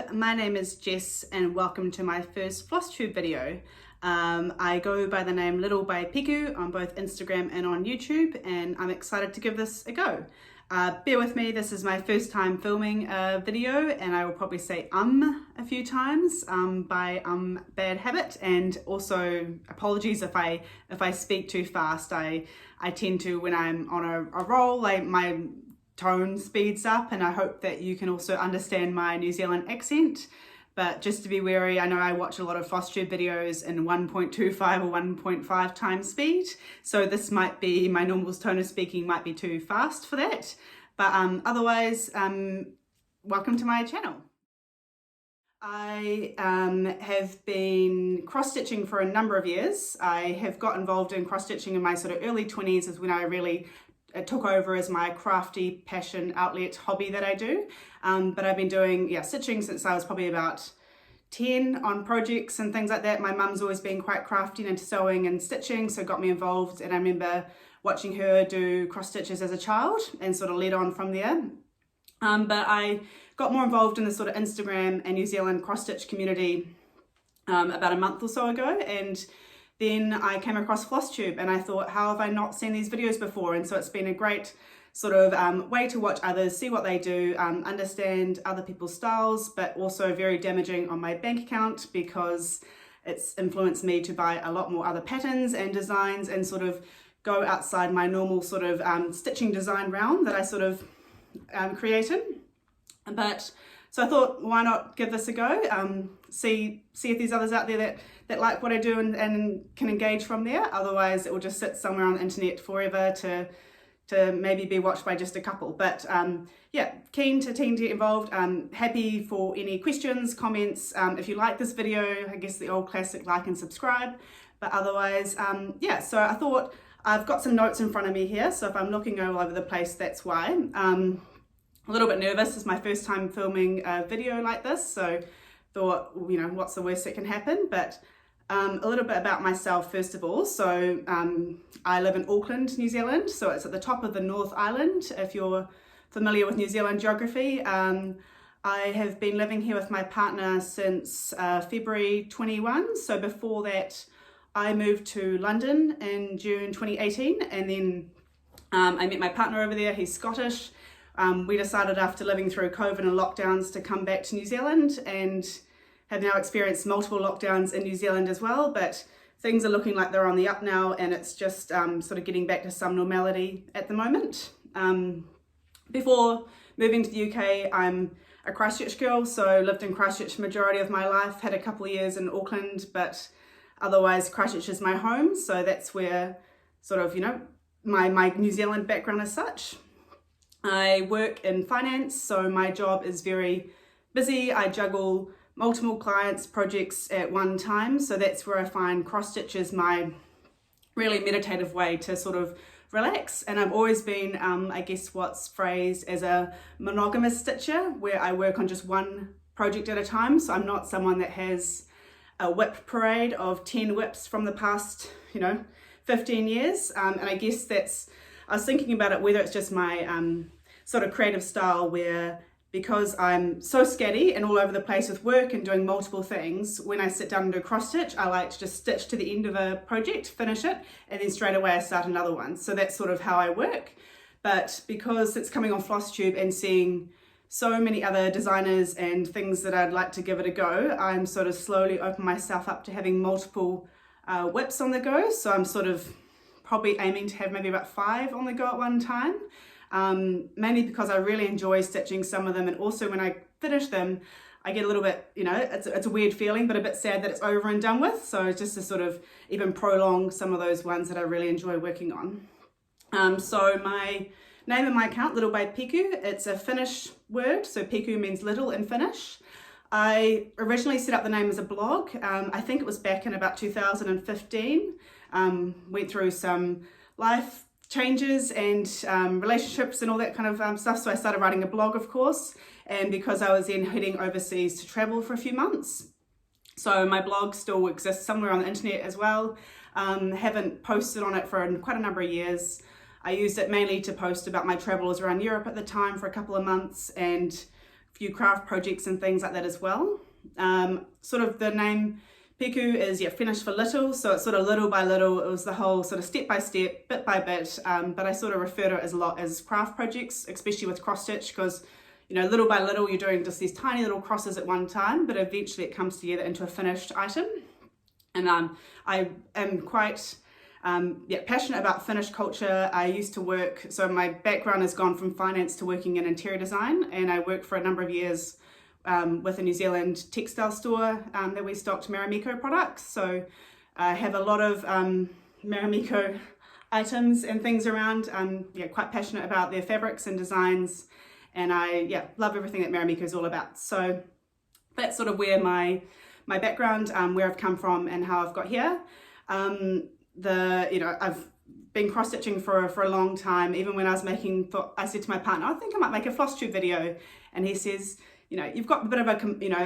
Hello, my name is Jess and welcome to my first Flosstube video. I go by the name Little by Piku on both Instagram and on YouTube, and I'm excited to give this a go. Bear with me, this is my first time filming a video and I will probably say a few times by bad habit, and also apologies if I speak too fast. I tend to, when I'm on a roll, my tone speeds up, and I hope that you can also understand my New Zealand accent. But just to be wary, I know I watch a lot of Flosstube videos in 1.25 or 1.5 times speed, so this might be, my normal tone of speaking might be too fast for that. But otherwise, welcome to my channel. I have been cross-stitching for a number of years. I have got involved in cross-stitching in my sort of early 20s is when I really took over as my crafty passion outlet hobby that I do. But I've been doing stitching since I was probably about 10 on projects and things like that. My mum's always been quite crafty into sewing and stitching, so got me involved, and I remember watching her do cross stitches as a child and sort of led on from there. But I got more involved in the sort of Instagram and New Zealand cross stitch community about a month or so ago, and then I came across Flosstube and I thought, how have I not seen these videos before? And so it's been a great sort of way to watch others, see what they do, understand other people's styles, but also very damaging on my bank account because it's influenced me to buy a lot more other patterns and designs and sort of go outside my normal sort of stitching design realm that I sort of created. But so I thought, why not give this a go? See if there's others out there that like what I do and can engage from there. Otherwise, it will just sit somewhere on the internet forever to maybe be watched by just a couple. But yeah, keen to get involved. Happy for any questions, comments. If you like this video, I guess the old classic like and subscribe. But otherwise, yeah, so I thought I've got some notes in front of me here. So if I'm looking all over the place, that's why. A little bit nervous. It's my first time filming a video like this, so thought, you know, what's the worst that can happen? But a little bit about myself first of all. So I live in Auckland, New Zealand, so it's at the top of the North Island, if you're familiar with New Zealand geography. I have been living here with my partner since February 21, so before that I moved to London in June 2018, and then I met my partner over there. He's Scottish. We decided after living through COVID and lockdowns to come back to New Zealand, and have now experienced multiple lockdowns in New Zealand as well, but things are looking like they're on the up now, and it's just sort of getting back to some normality at the moment. Before moving to the UK, I'm a Christchurch girl, so lived in Christchurch majority of my life, had a couple of years in Auckland, but otherwise Christchurch is my home, so that's where sort of, you know, my New Zealand background as such. I work in finance, so my job is very busy. I juggle multiple clients, projects at one time, so that's where I find cross stitch is my really meditative way to sort of relax. And I've always been, I guess what's phrased as a monogamous stitcher, where I work on just one project at a time. So I'm not someone that has a whip parade of 10 whips from the past, 15 years. And I guess I was thinking about it, whether it's just my sort of creative style, where because I'm so scatty and all over the place with work and doing multiple things, when I sit down and do cross stitch, I like to just stitch to the end of a project, finish it, and then straight away I start another one. So that's sort of how I work. But because it's coming on Flosstube and seeing so many other designers and things that I'd like to give it a go, I'm sort of slowly opening myself up to having multiple whips on the go. So I'm sort of probably aiming to have maybe about 5 on the go at one time, mainly because I really enjoy stitching some of them, and also when I finish them I get a little bit, it's a weird feeling, but a bit sad that it's over and done with, so just to sort of even prolong some of those ones that I really enjoy working on. So my name in my account, Little by Piku, it's a Finnish word, so Piku means little in Finnish. I originally set up the name as a blog. I think it was back in about 2015. Went through some life changes and relationships and all that kind of stuff, so I started writing a blog, of course, and because I was then heading overseas to travel for a few months, so my blog still exists somewhere on the internet as well. Haven't posted on it for quite a number of years. I used it mainly to post about my travels around Europe at the time for a couple of months, and few craft projects and things like that as well. Sort of the name Peku is finished for little, so it's sort of little by little. It was the whole sort of step by step, bit by bit, but I sort of refer to it as a lot as craft projects, especially with cross stitch, because little by little you're doing just these tiny little crosses at one time, but eventually it comes together into a finished item. And I am quite passionate about finished culture. I used to work, so my background has gone from finance to working in interior design, and I worked for a number of years with a New Zealand textile store that we stocked Marimekko products. So I have a lot of Marimekko items and things around. Quite passionate about their fabrics and designs, and I love everything that Marimekko is all about. So that's sort of where my background, where I've come from and how I've got here. I've been cross stitching for a long time. Even when I was I said to my partner, I think I might make a Flosstube video, and he says, you've got a bit of a,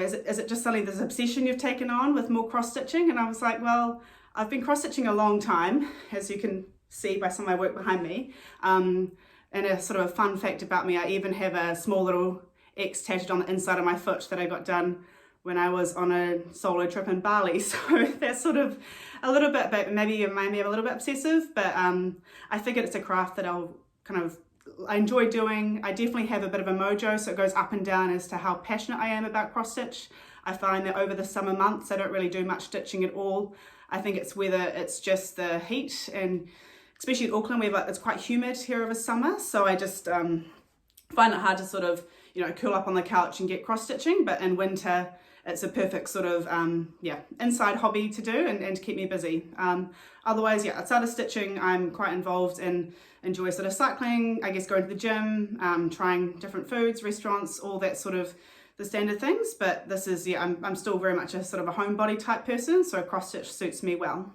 is it just suddenly this obsession you've taken on with more cross stitching? And I was like, well, I've been cross stitching a long time, as you can see by some of my work behind me. And a sort of fun fact about me, I even have a small little X tattooed on the inside of my foot that I got done when I was on a solo trip in Bali. So that's sort of a little bit, but maybe a little bit obsessive, but I figured it's a craft that I enjoy doing. I definitely have a bit of a mojo, so it goes up and down as to how passionate I am about cross stitch. I find that over the summer months, I don't really do much stitching at all. I think it's whether it's just the heat, and especially in Auckland, it's quite humid here over summer. So I just find it hard to sort of, curl up on the couch and get cross stitching. But in winter, it's a perfect sort of, inside hobby to do and to keep me busy. Otherwise, outside of stitching, I'm quite involved in, enjoy sort of cycling, I guess going to the gym, trying different foods, restaurants, all that sort of the standard things. But this is, I'm still very much a sort of a homebody type person, so cross stitch suits me well.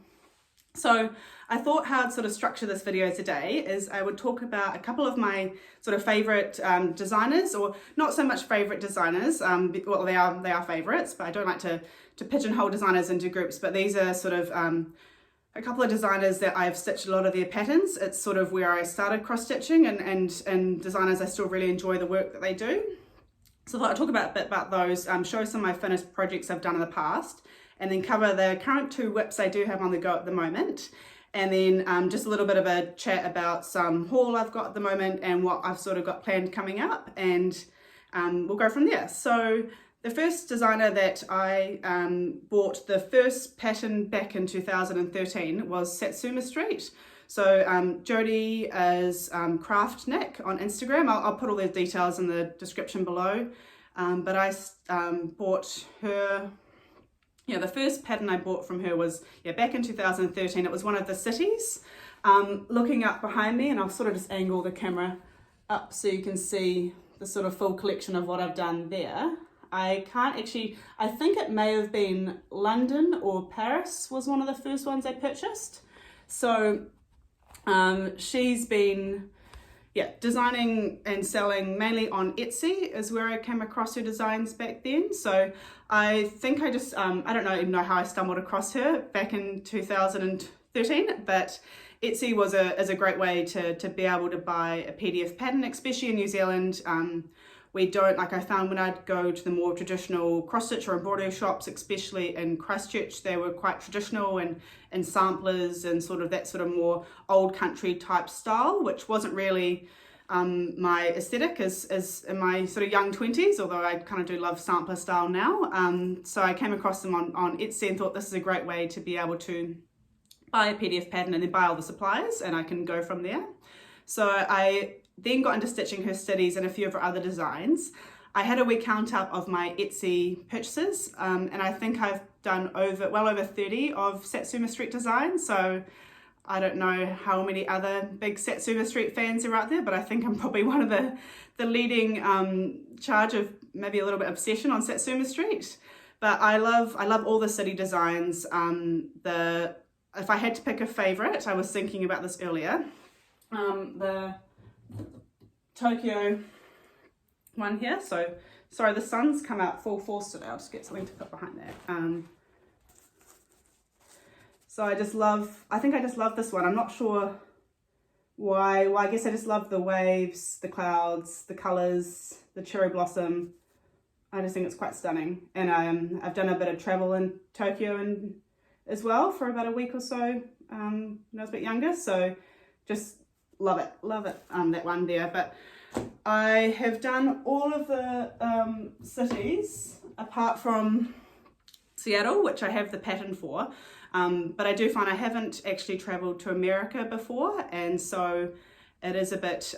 So I thought how I'd sort of structure this video today is I would talk about a couple of my sort of favorite designers, or not so much favorite designers, well they are favorites, but I don't like to pigeonhole designers into groups, but these are sort of a couple of designers that I've stitched a lot of their patterns. It's sort of where I started cross stitching, and designers I still really enjoy the work that they do. So I thought I'd talk a bit about those, show some of my finished projects I've done in the past, and then cover the current 2 whips I do have on the go at the moment. And then just a little bit of a chat about some haul I've got at the moment and what I've sort of got planned coming up, and we'll go from there. So the first designer that I bought the first pattern back in 2013 was Satsuma Street. So Jodie is Craft Nick on Instagram. I'll put all the details in the description below. But I bought her, the first pattern I bought from her was back in 2013. It was one of the cities. Looking up behind me, and I'll sort of just angle the camera up so you can see the sort of full collection of what I've done there. I can't actually, I think it may have been London or Paris was one of the first ones I purchased. So she's been designing and selling mainly on Etsy is where I came across her designs back then. So I think I just, I don't even know how I stumbled across her back in 2013, but Etsy is a great way to be able to buy a PDF pattern, especially in New Zealand. We don't, like I found when I'd go to the more traditional cross-stitch or embroidery shops, especially in Christchurch, they were quite traditional and samplers and sort of that sort of more old country type style, which wasn't really my aesthetic as in my sort of young 20s, although I kind of do love sampler style now. So I came across them on Etsy and thought this is a great way to be able to buy a PDF pattern and then buy all the supplies, and I can go from there. So I then got into stitching her studies and a few of her other designs. I had a wee count up of my Etsy purchases, and I think I've done well over 30 of Satsuma Street designs. So I don't know how many other big Satsuma Street fans are out there, but I think I'm probably one of the leading charge of maybe a little bit obsession on Satsuma Street. But I love all the city designs. If I had to pick a favorite, I was thinking about this earlier. The Tokyo one here. So sorry, the sun's come out full force today. I'll just get something to put behind that. So I think I just love this one. I'm not sure why. Well, I guess I just love the waves, the clouds, the colors, the cherry blossom. I just think it's quite stunning. And I've done a bit of travel in Tokyo and as well for about a week or so when I was a bit younger. So just love it, that one there. But I have done all of the cities apart from Seattle, which I have the pattern for. But I do find I haven't actually travelled to America before, and so it is a bit,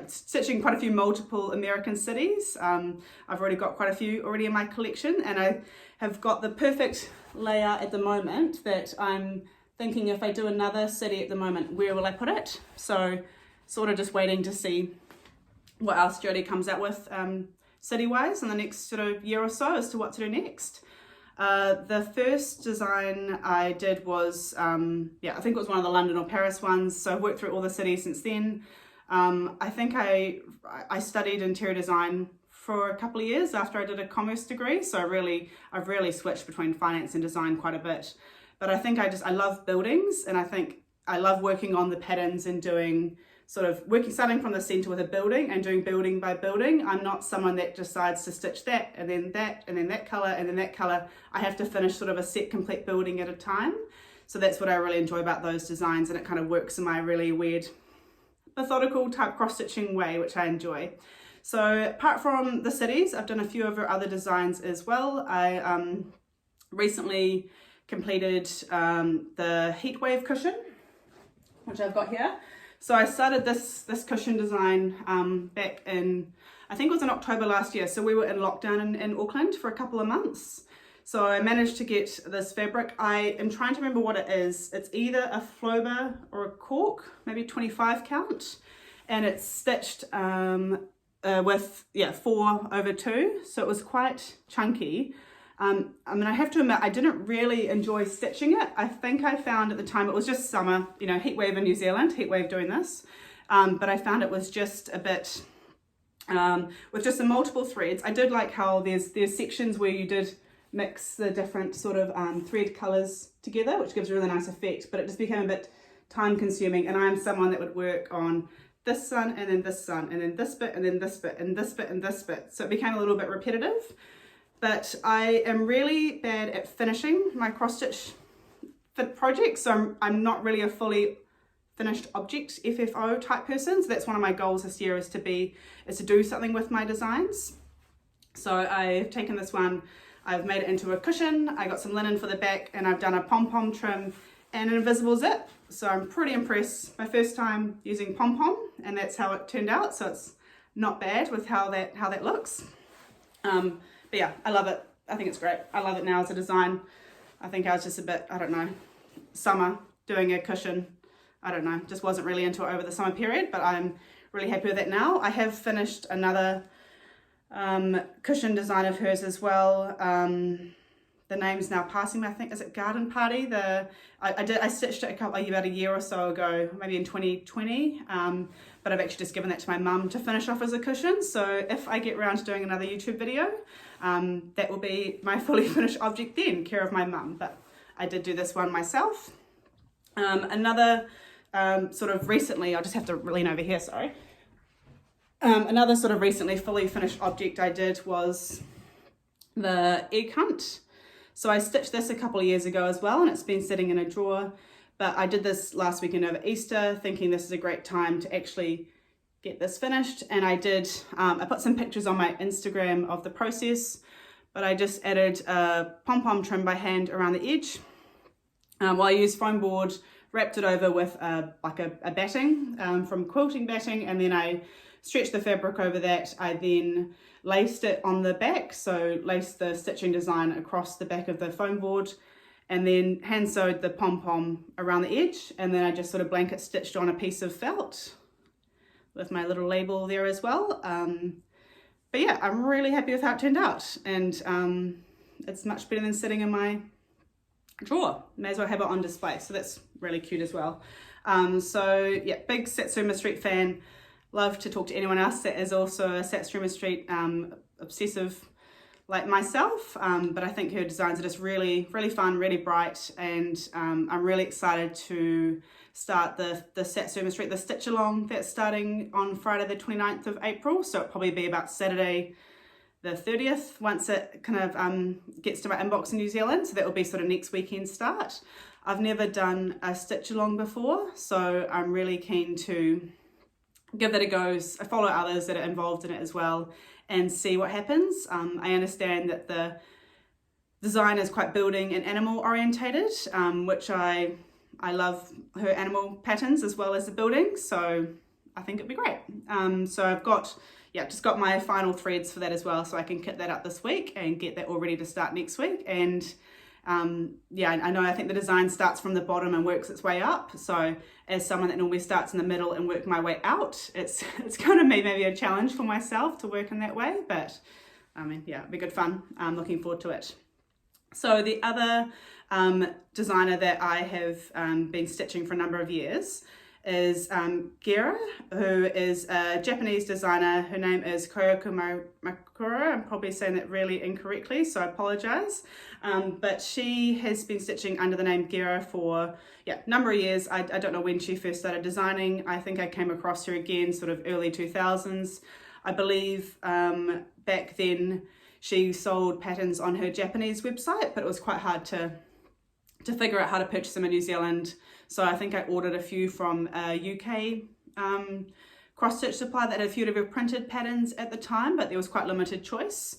stitching quite a few multiple American cities. I've already got quite a few already in my collection, and I have got the perfect layout at the moment that I'm thinking if I do another city at the moment, where will I put it? So sort of just waiting to see what else Jodie comes out with city-wise in the next sort of year or so as to what to do next. The first design I did was, I think it was one of the London or Paris ones, so I've worked through all the cities since then. I think I studied interior design for a couple of years after I did a commerce degree, so I've really switched between finance and design quite a bit. But I think I love buildings, and I think I love working on the patterns and doing starting from the center with a building and doing building by building. I'm not someone that decides to stitch that and then that and then that color and then that color. I have to finish sort of a set complete building at a time. So that's what I really enjoy about those designs, and it kind of works in my really weird methodical type cross-stitching way, which I enjoy. So apart from the cities, I've done a few of her other designs as well. I recently completed the heat wave cushion, which I've got here. So I started this cushion design back in, I think it was in October last year. So we were in lockdown in Auckland for a couple of months. So I managed to get this fabric. I am trying to remember what it is. It's either a Flober or a cork, maybe 25 count. And it's stitched with 4/2. So it was quite chunky. I have to admit, I didn't really enjoy stitching it. I think I found at the time, it was just summer, heat wave in New Zealand, heat wave doing this. But I found it was just a bit, with just the multiple threads. I did like how there's sections where you did mix the different sort of thread colors together, which gives a really nice effect, but it just became a bit time consuming. And I'm someone that would work on this sun and then this sun and then this bit and then this bit and this bit and this bit. So it became a little bit repetitive. But I am really bad at finishing my cross-stitch fit projects, so I'm not really a fully finished object FFO type person. So that's one of my goals this year is to do something with my designs. So I've taken this one, I've made it into a cushion, I got some linen for the back, and I've done a pom-pom trim and an invisible zip. So I'm pretty impressed. My first time using pom-pom, and that's how it turned out. So it's not bad with how that looks. But yeah, I love it. I think it's great. I love it now as a design. I think I was just a bit, summer doing a cushion. Just wasn't really into it over the summer period, but I'm really happy with it now. I have finished another cushion design of hers as well. The name's now passing me, I think, is it Garden Party? I stitched it about a year or so ago, maybe in 2020, but I've actually just given that to my mum to finish off as a cushion. So if I get around to doing another YouTube video, that will be my fully finished object then, care of my mum. But I did do this one myself. Another sort of recently, I'll just have to lean over here, sorry. Another sort of recently fully finished object I did was the egg hunt. So I stitched this a couple of years ago as well, and it's been sitting in a drawer, but I did this last weekend over Easter, thinking this is a great time to actually get this finished. And I did, I put some pictures on my Instagram of the process, but I just added a pom-pom trim by hand around the edge. While I used foam board, wrapped it over with a batting from quilting batting, and then I stretched the fabric over that. I then laced it on the back, so laced the stitching design across the back of the foam board, and then hand sewed the pom-pom around the edge, and then I just sort of blanket stitched on a piece of felt with my little label there as well. But yeah, I'm really happy with how it turned out, and it's much better than sitting in my drawer. May as well have it on display, so that's really cute as well. So yeah, big Satsuma Street fan. Love to talk to anyone else that is also a Satsuma Street obsessive like myself, but I think her designs are just really fun, really bright, and I'm really excited to start the Satsuma Street, the stitch along that's starting on Friday the 29th of April, so it'll probably be about Saturday the 30th once it kind of gets to my inbox in New Zealand. So that will be sort of next weekend start. I've never done a stitch along before, so I'm really keen to give that a go. I follow others that are involved in it as well and see what happens. I understand that the design is quite building and animal orientated, which I love her animal patterns as well as the building, so I think it'd be great. So I've got, just got my final threads for that as well, so I can kit that up this week and get that all ready to start next week. And I think the design starts from the bottom and works its way up. So as someone that normally starts in the middle and work my way out, it's going to be maybe a challenge for myself to work in that way, but it'll be good fun. I'm looking forward to it. So the other designer that I have been stitching for a number of years is Gera, who is a Japanese designer. Her name is Koyoko Makura. I'm probably saying that really incorrectly, so I apologize. But she has been stitching under the name Gera for a number of years. I don't know when she first started designing. I think I came across her again sort of early 2000s. I believe back then she sold patterns on her Japanese website, but it was quite hard to figure out how to purchase them in New Zealand. So I think I ordered a few from a UK cross-stitch supply that had a few of her printed patterns at the time, but there was quite limited choice.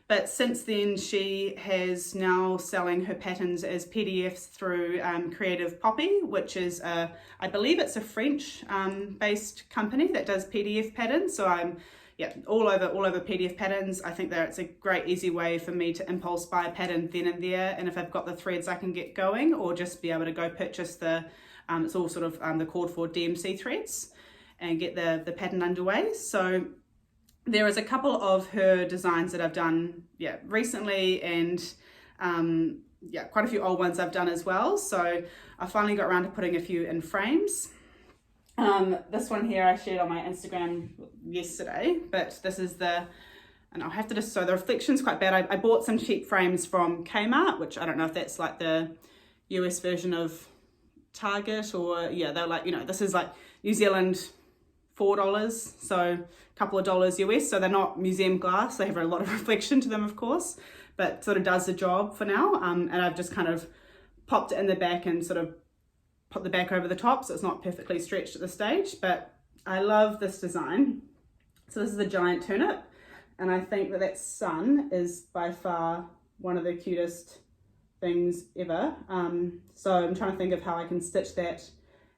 But since then, she has now selling her patterns as PDFs through Creative Poppy, which is, I believe it's a French based company that does PDF patterns. So I'm all over PDF patterns. I think that it's a great easy way for me to impulse buy a pattern then and there, and if I've got the threads I can get going, or just be able to go purchase the it's all sort of the called for DMC threads and get the pattern underway. So there is a couple of her designs that I've done recently, and quite a few old ones I've done as well. So I finally got around to putting a few in frames. This one here I shared on my Instagram yesterday, but this is and I'll have to so the reflection's quite bad. I bought some cheap frames from Kmart, which I don't know if that's like the US version of Target, or they're like, this is like New Zealand $4, so a couple of dollars US. So they're not museum glass, they have a lot of reflection to them, of course, but sort of does the job for now. And I've just kind of popped it in the back and sort of put the back over the top, so it's not perfectly stretched at this stage. But I love this design. So this is a giant turnip, and I think that sun is by far one of the cutest things ever. So I'm trying to think of how I can stitch that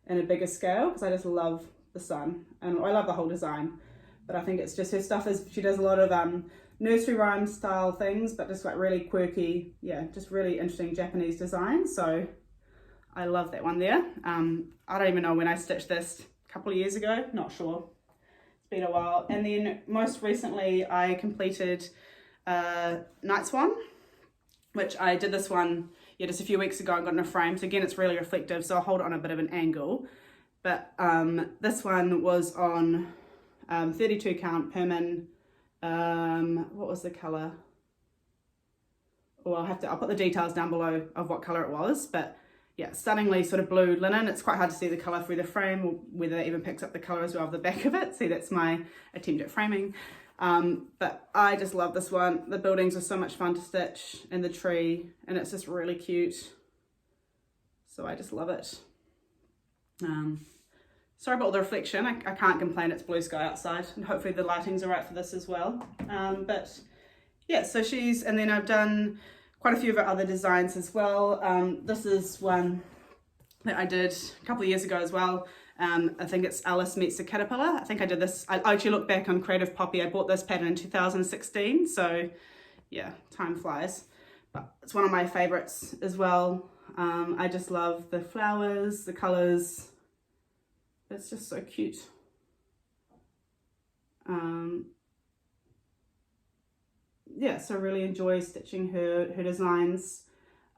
in a bigger scale, because I just love the sun, and I love the whole design. But I think it's just her stuff she does a lot of nursery rhyme style things, but just like really quirky, just really interesting Japanese design. So I love that one there. I don't even know when I stitched this, a couple of years ago, not sure. It's been a while. And then most recently I completed Night Swan, which I did this one just a few weeks ago. I got in a frame, so again it's really reflective, so I'll hold it on a bit of an angle. But this one was on 32 count Permin. What was the colour? I'll put the details down below of what colour it was, but stunningly sort of blue linen. It's quite hard to see the colour through the frame, or whether it even picks up the colour as well of the back of it. See, that's my attempt at framing. But I just love this one. The buildings are so much fun to stitch, and the tree, and it's just really cute. So I just love it. Sorry about all the reflection. I can't complain, it's blue sky outside, and hopefully the lighting's all right for this as well. But so and then I've done quite a few of her other designs as well. This is one that I did a couple of years ago as well. I think it's Alice Meets the Caterpillar. I think I did this, I actually look back on Creative Poppy. I bought this pattern in 2016, so time flies. But it's one of my favorites as well. I just love the flowers, the colors. It's just so cute. So I really enjoy stitching her designs.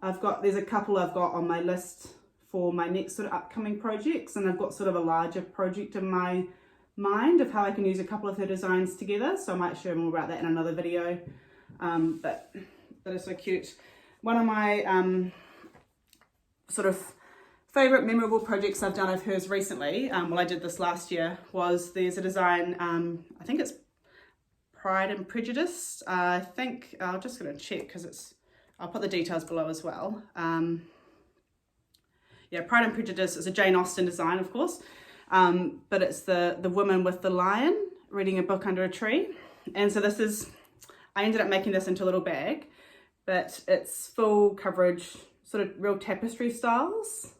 There's a couple I've got on my list for my next sort of upcoming projects, and I've got sort of a larger project in my mind of how I can use a couple of her designs together, so I might share more about that in another video. But that is so cute. One of my sort of favourite memorable projects I've done of hers recently, I did this last year, was there's a design, I think it's Pride and Prejudice. I think I'm just going to check because I'll put the details below as well. Yeah, Pride and Prejudice is a Jane Austen design, of course, but it's the woman with the lion reading a book under a tree. And so I ended up making this into a little bag, but it's full coverage, sort of real tapestry styles.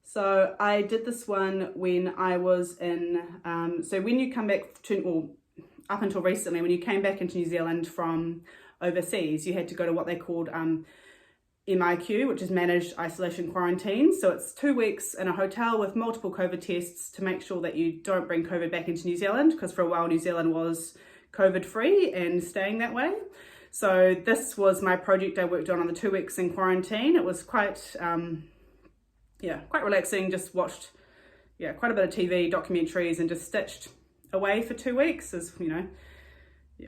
So I did this one when I was in, so when you come back or up until recently, when you came back into New Zealand from overseas, you had to go to what they called MIQ, which is Managed Isolation Quarantine. So it's 2 weeks in a hotel with multiple COVID tests to make sure that you don't bring COVID back into New Zealand, because for a while New Zealand was COVID free and staying that way. So this was my project I worked on the 2 weeks in quarantine. It was quite, quite relaxing. Just watched, quite a bit of TV, documentaries, and just stitched away for 2 weeks. As you know,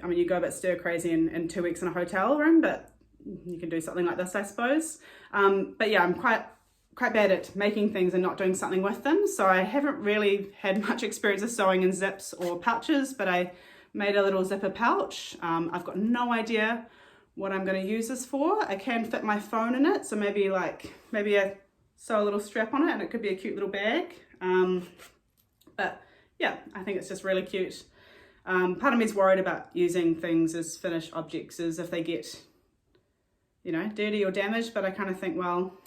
I mean, you go a bit stir crazy in 2 weeks in a hotel room, but you can do something like this, I suppose. But yeah, I'm quite bad at making things and not doing something with them. So I haven't really had much experience of sewing in zips or pouches, but I made a little zipper pouch. I've got no idea what I'm going to use this for. I can fit my phone in it, so maybe I sew a little strap on it and it could be a cute little bag. But yeah, I think it's just really cute. Part of me is worried about using things as finished objects as if they get, dirty or damaged, but I kind of think, well,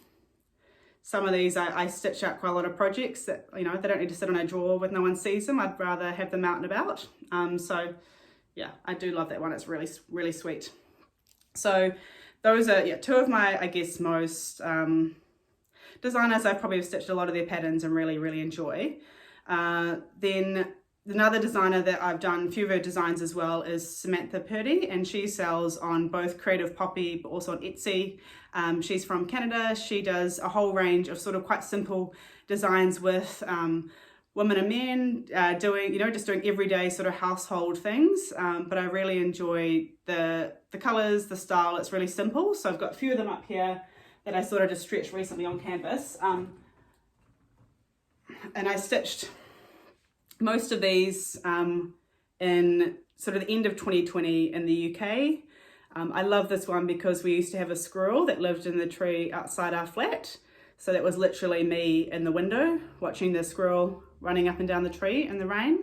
some of these I stitch out quite a lot of projects that, they don't need to sit in a drawer with no one sees them. I'd rather have them out and about. So yeah, I do love that one. It's really, really sweet. So those are, two of my, I guess, most designers. I've probably stitched a lot of their patterns and really, really enjoy. Then another designer that I've done a few of her designs as well is Samantha Purdy, and she sells on both Creative Poppy but also on Etsy. She's from Canada. She does a whole range of sort of quite simple designs with women and men doing everyday sort of household things. But I really enjoy the colours, the style. It's really simple. So I've got a few of them up here that I sort of just stretched recently on canvas. And I stitched most of these in sort of the end of 2020 in the UK. I love this one because we used to have a squirrel that lived in the tree outside our flat. So that was literally me in the window watching the squirrel running up and down the tree in the rain.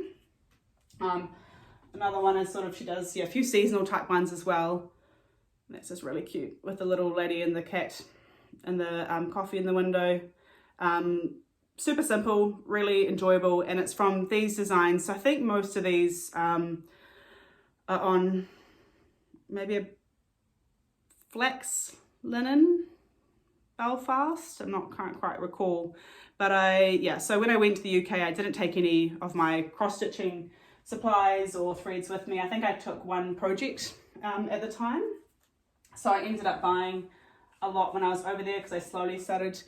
Another one is sort of, she does a few seasonal type ones as well. That's just really cute with the little lady and the cat and the coffee in the window. Super simple, really enjoyable, and it's from these designs. So I think most of these are on maybe a flax linen Belfast. I'm not quite recall, but so when I went to the UK, I didn't take any of my cross-stitching supplies or threads with me. I think I took one project at the time, so I ended up buying a lot when I was over there because I slowly started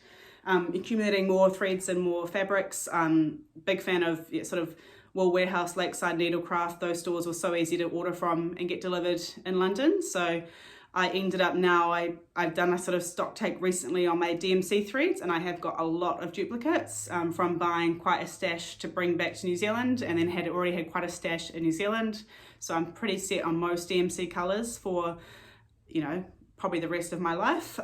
accumulating more threads and more fabrics. Big fan of sort of Wool Warehouse, Lakeside Needlecraft. Those stores were so easy to order from and get delivered in London. So I ended up now, I've done a sort of stock take recently on my DMC threads, and I have got a lot of duplicates from buying quite a stash to bring back to New Zealand, and then already had quite a stash in New Zealand. So I'm pretty set on most DMC colours for, probably the rest of my life.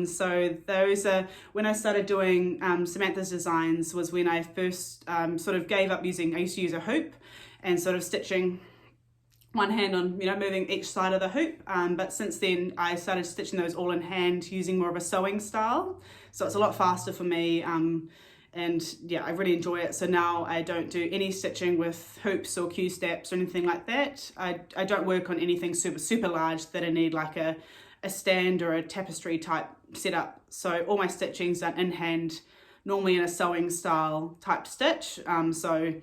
So those are, when I started doing Samantha's designs was when I first sort of gave up using, I used to use a hoop and sort of stitching one hand on, moving each side of the hoop. But since then I started stitching those all in hand using more of a sewing style. So it's a lot faster for me. And yeah, I really enjoy it. So now I don't do any stitching with hoops or Q-steps or anything like that. I don't work on anything super, super large that I need like a stand or a tapestry type setup. So all my stitching's done in hand, normally in a sewing style type stitch. So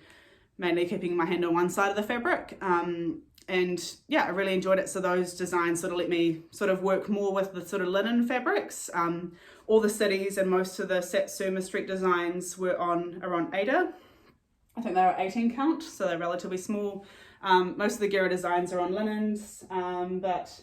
mainly keeping my hand on one side of the fabric. And yeah, I really enjoyed it. So those designs sort of let me sort of work more with the sort of linen fabrics. All the cities and most of the Satsuma street designs were on Ada. I think they were 18 count, so they're relatively small. Most of the Gera designs are on linens, but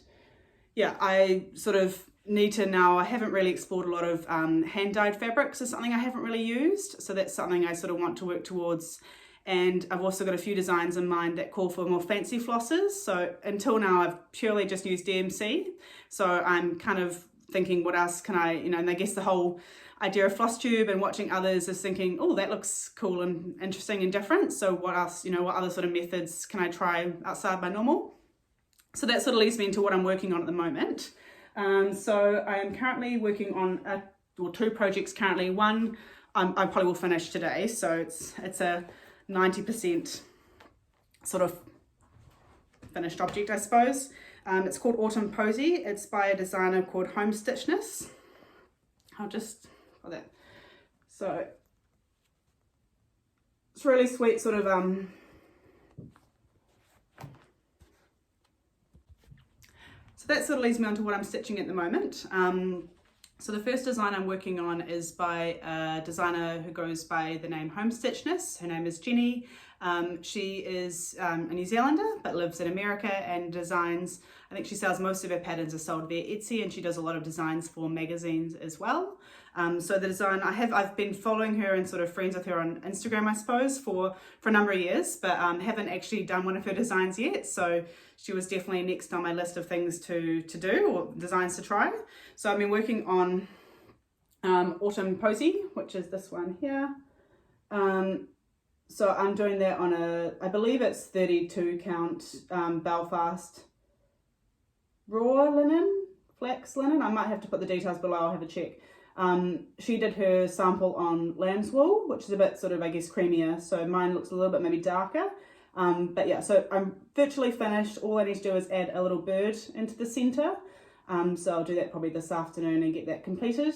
yeah, I sort of need to now, I haven't really explored a lot of hand-dyed fabrics. Is something I haven't really used. So that's something I sort of want to work towards And I've also got a few designs in mind that call for more fancy flosses. So until now, I've purely just used DMC. So I'm kind of thinking, what else can I, and I guess the whole idea of Flosstube and watching others is thinking, oh, that looks cool and interesting and different. So what else, what other sort of methods can I try outside my normal? So that sort of leads me into what I'm working on at the moment. So I am currently working on two projects currently. One I probably will finish today. So it's a 90% sort of finished object, I suppose. It's called Autumn Posy. It's by a designer called Homestitchness. I'll just put that. So it's really sweet sort of so that sort of leads me on to what I'm stitching at the moment. So the first design I'm working on is by a designer who goes by the name Homestitchness. Her name is Jenny. She is a New Zealander but lives in America and designs, I think she sells most of her patterns are sold via Etsy, and she does a lot of designs for magazines as well. So the design I've been following her and sort of friends with her on Instagram, I suppose, for a number of years, but haven't actually done one of her designs yet. So she was definitely next on my list of things to do or designs to try. So I've been working on Autumn Posy, which is this one here. So I'm doing that on I believe it's 32 count Belfast raw linen, flax linen. I might have to put the details below, I'll have a check. She did her sample on lamb's wool, which is a bit sort of, I guess, creamier. So mine looks a little bit maybe darker. But yeah, so I'm virtually finished. All I need to do is add a little bird into the center. So I'll do that probably this afternoon and get that completed.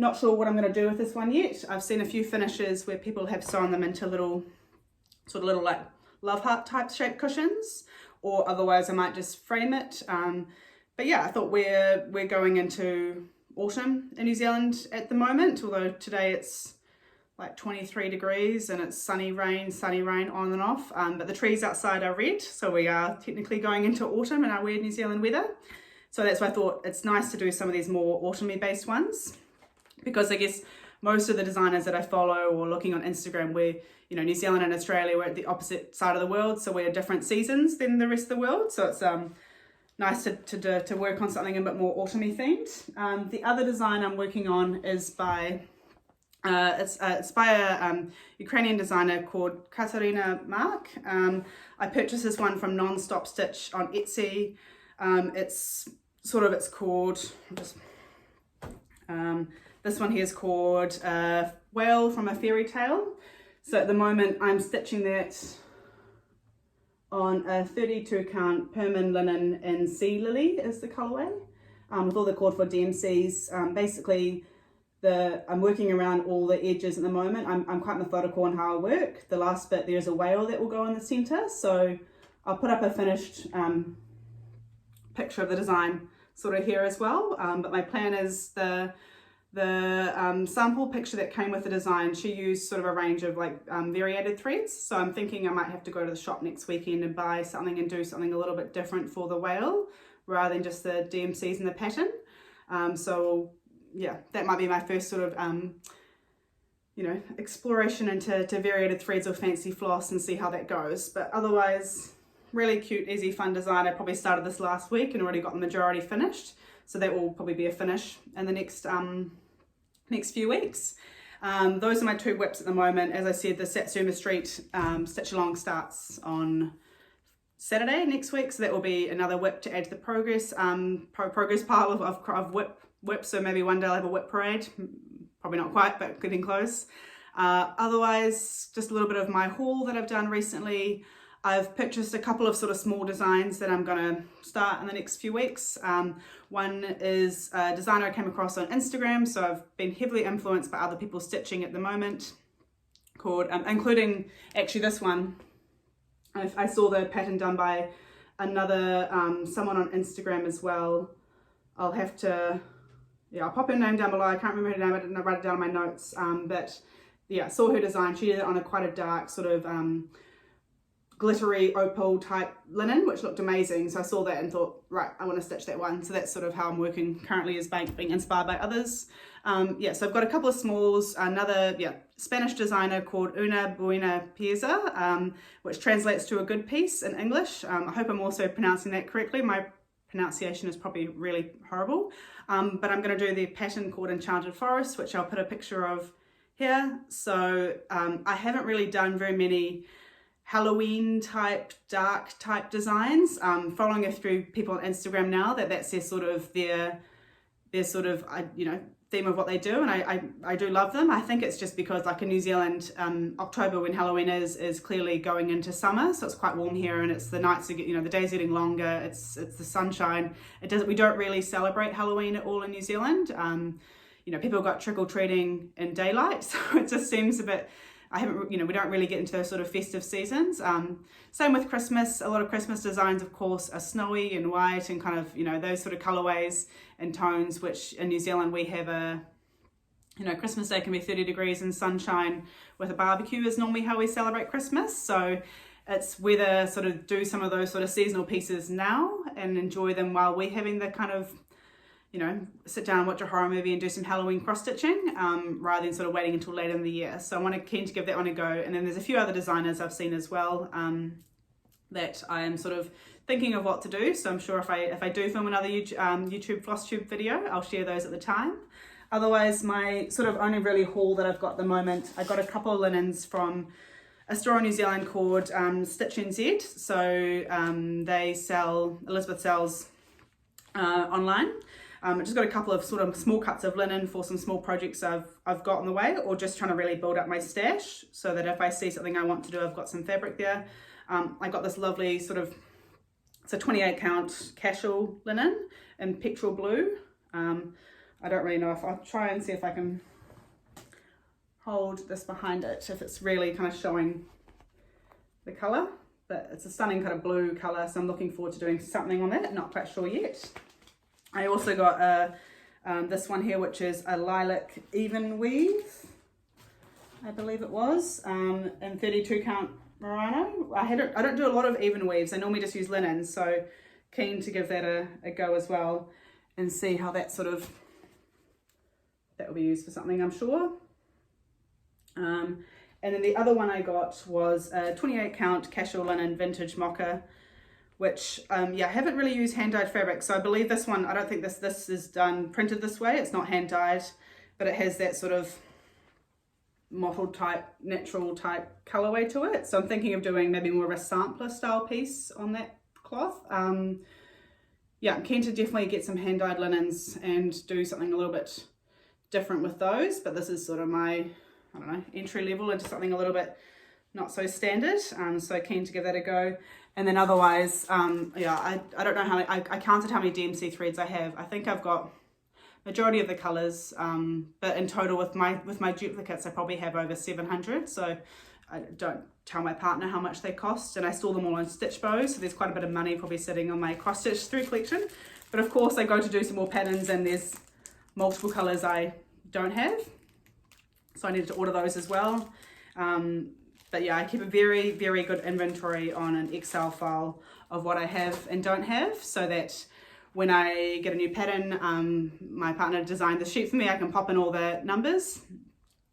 Not sure what I'm going to do with this one yet. I've seen a few finishes where people have sewn them into little like love heart type shaped cushions, or otherwise I might just frame it. But yeah, I thought we're going into autumn in New Zealand at the moment, although today it's like 23 degrees and it's sunny rain on and off. But the trees outside are red, so we are technically going into autumn in our weird New Zealand weather. So that's why I thought it's nice to do some of these more autumny based ones, because I guess most of the designers that I follow or looking on Instagram, we're, New Zealand and Australia, we're at the opposite side of the world, so we're different seasons than the rest of the world. So it's nice to work on something a bit more autumny themed. The other design I'm working on is by it's by a Ukrainian designer called Katarina Mark. I purchased this one from Non-Stop Stitch on Etsy. It's called this one here is called Whale from a Fairy Tale. So at the moment I'm stitching that on a 32 count Permin linen in Sea Lily is the colourway, with all the called for DMCs. Basically I'm working around all the edges at the moment. I'm quite methodical on how I work. The last bit, there's a whale that will go in the centre, so I'll put up a finished picture of the design sort of here as well. But my plan is the sample picture that came with the design, she used sort of a range of like variated threads. So I'm thinking I might have to go to the shop next weekend and buy something and do something a little bit different for the whale rather than just the DMCs and the pattern. So yeah, that might be my first sort of exploration into variated threads or fancy floss and see how that goes. But otherwise, really cute, easy, fun design. I probably started this last week and already got the majority finished. So that will probably be a finish in the next few weeks. Those are my two whips at the moment. As I said, the Satsuma Street stitch along starts on Saturday next week, so that will be another whip to add to the progress pile of whips. So maybe one day I'll have a whip parade. Probably not quite, but getting close. Otherwise, just a little bit of my haul that I've done recently. I've purchased a couple of sort of small designs that I'm going to start in the next few weeks. One is a designer I came across on Instagram, so I've been heavily influenced by other people stitching at the moment, called, including actually this one. I saw the pattern done by another, someone on Instagram as well. I'll have to, I'll pop her name down below. I can't remember her name, I didn't write it down in my notes. But yeah, saw her design. She did it on quite a dark sort of, glittery opal type linen, which looked amazing. So I saw that and thought, right, I want to stitch that one. So that's sort of how I'm working currently, is being inspired by others. Yeah, so I've got a couple of smalls, another Spanish designer called Una Buena Pieza, which translates to a good piece in English. I hope I'm also pronouncing that correctly. My pronunciation is probably really horrible, but I'm going to do the pattern called Enchanted Forest, which I'll put a picture of here. So I haven't really done very many Halloween type, dark type designs. Following a few people on Instagram now, that's their sort of theme of what they do, and I do love them. I think it's just because, like in New Zealand, October, when Halloween is clearly going into summer, so it's quite warm here, and it's the nights are the days are getting longer. It's the sunshine. We don't really celebrate Halloween at all in New Zealand. People got trick-or-treating in daylight, so it just seems a bit. We don't really get into those sort of festive seasons. Same with Christmas. A lot of Christmas designs, of course, are snowy and white and kind of, those sort of colorways and tones, which in New Zealand we have Christmas Day can be 30 degrees and sunshine with a barbecue is normally how we celebrate Christmas. So it's whether sort of do some of those sort of seasonal pieces now and enjoy them while we're having the kind of sit down and watch a horror movie and do some Halloween cross-stitching rather than sort of waiting until later in the year. So I'm keen to give that one a go. And then there's a few other designers I've seen as well that I am sort of thinking of what to do. So I'm sure if I do film another YouTube Flosstube video, I'll share those at the time. Otherwise, my sort of only really haul that I've got at the moment, I got a couple of linens from a store in New Zealand called Stitch NZ. So Elizabeth sells online. I just got a couple of sort of small cuts of linen for some small projects I've got on the way, or just trying to really build up my stash so that if I see something I want to do, I've got some fabric there. I got this lovely it's a 28 count casual linen in petrol blue. I don't really know if I'll try and see if I can hold this behind it, if it's really kind of showing the colour, but it's a stunning kind of blue colour. So I'm looking forward to doing something on that, not quite sure yet. I also got this one here, which is a lilac even weave, I believe it was, in 32 count merino. I don't do a lot of even weaves. I normally just use linen, so keen to give that a go as well and see how that will be used for something, I'm sure. And then the other one I got was a 28 count casual linen vintage mocha, which I haven't really used hand dyed fabric. So I believe this one, I don't think this is done printed this way. It's not hand dyed, but it has that sort of mottled type, natural type colorway to it. So I'm thinking of doing maybe more of a sampler style piece on that cloth. I'm keen to definitely get some hand dyed linens and do something a little bit different with those. But this is sort of my, entry level into something a little bit not so standard. So keen to give that a go. And then otherwise, I don't know I counted how many DMC threads I have. I think I've got majority of the colors, but in total with my duplicates, I probably have over 700. So I don't tell my partner how much they cost, and I store them all on Stitch Bow. So there's quite a bit of money probably sitting on my cross stitch through collection. But of course I go to do some more patterns and there's multiple colors I don't have. So I needed to order those as well. But I keep a very, very good inventory on an Excel file of what I have and don't have, so that when I get a new pattern, my partner designed the sheet for me, I can pop in all the numbers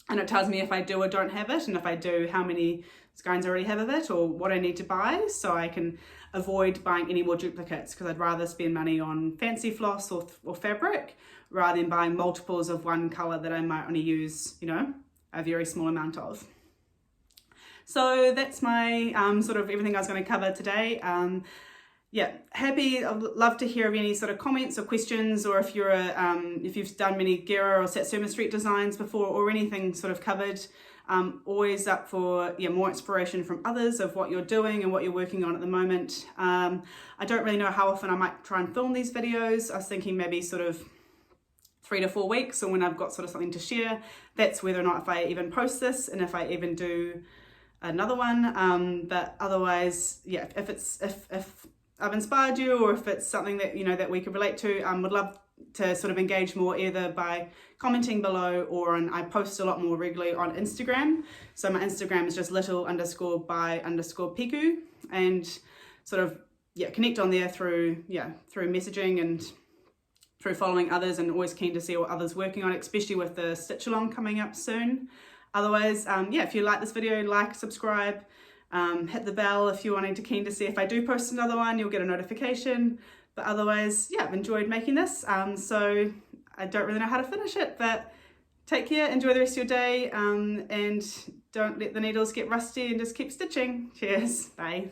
and it tells me if I do or don't have it, and if I do, how many skeins I already have of it or what I need to buy, so I can avoid buying any more duplicates, because I'd rather spend money on fancy floss or fabric rather than buying multiples of one colour that I might only use, a very small amount of. So that's my sort of everything I was going to cover today. Happy. I'd love to hear of any sort of comments or questions, or if you've done many Gera or Satsuma Street designs before, or anything sort of covered. Always up for more inspiration from others of what you're doing and what you're working on at the moment. I don't really know how often I might try and film these videos. I was thinking maybe sort of 3 to 4 weeks, or when I've got sort of something to share. That's whether or not if I even post this and if I even do another one. But otherwise, if I've inspired you, or if it's something that that we could relate to, would love to sort of engage more, either by commenting below or I post a lot more regularly on Instagram. So my Instagram is just little_by_piku. and sort of, yeah, connect on there through messaging and through following others, and always keen to see what others working on, especially with the stitch along coming up soon. Otherwise, yeah, if you like this video, like, subscribe, hit the bell if you're keen to see if I do post another one, you'll get a notification. But otherwise, yeah, I've enjoyed making this, so I don't really know how to finish it, but take care, enjoy the rest of your day, and don't let the needles get rusty, and just keep stitching. Cheers, bye.